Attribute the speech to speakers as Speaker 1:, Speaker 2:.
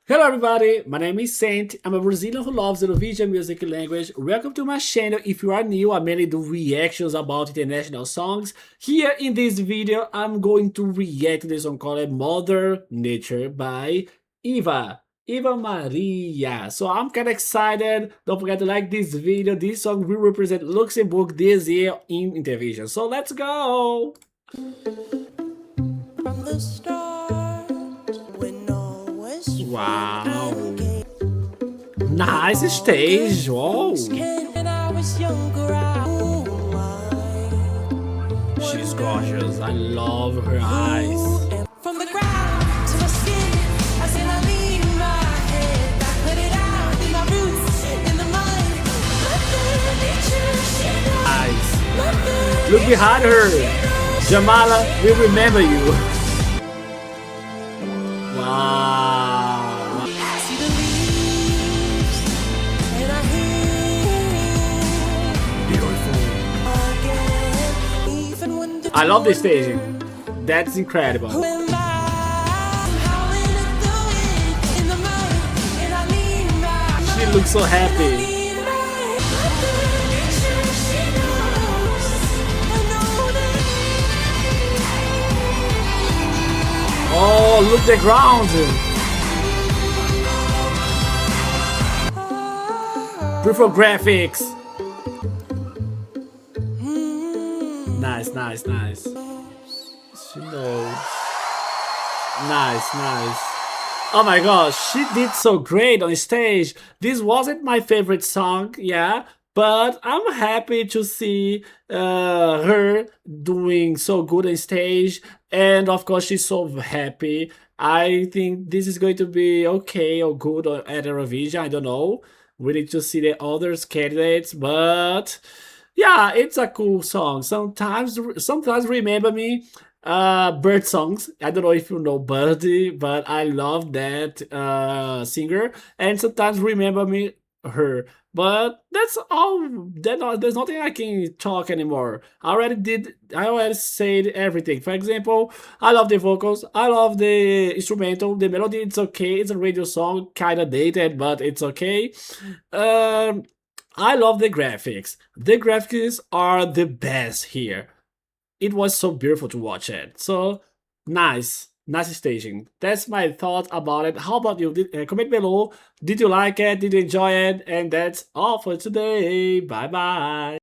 Speaker 1: Hello everybody, my name is Saint. I'm a Brazilian who loves Eurovision music language. Welcome to my channel. If you are new, I mainly do reactions about international songs. Here in this video, I'm going to react to the song called Mother Nature by Eva Marija. So I'm kind of excited. Don't forget to like this video. This song will represent Luxembourg this year in Intervision. So let's go! From the start, when all was wow. Nice stage. Whoa. She's gorgeous. I love her eyes. From the ground to my skin, I said I lean my head. I put it out in my roots, in the mud. Eyes. Look behind her. Jamala will remember you. Wow. Beautiful. I love this staging. That's incredible. She looks so happy. Oh, look the ground! Beautiful graphics! Nice, nice, nice. She knows. Nice, nice. Oh my gosh, she did so great on stage. This wasn't my favorite song, yeah, but I'm happy to see her doing so good on stage. And of course, she's so happy. I think this is going to be okay or good at Eurovision. I don't know. We need to see the others candidates, but yeah, it's a cool song. Sometimes remember me bird songs. I don't know if you know Birdie, but I love that singer. And sometimes remember me her. But that's all. There's nothing I can talk anymore. I already said everything. For example, I love the vocals. I love the instrumental. The melody, it's okay. It's a radio song, kind of dated, but it's okay. I love the graphics. The graphics are the best here. It was so beautiful to watch it. So nice. Nice staging. That's my thought about it. How about you? Comment below. Did you like it? Did you enjoy it? And that's all for today. Bye bye.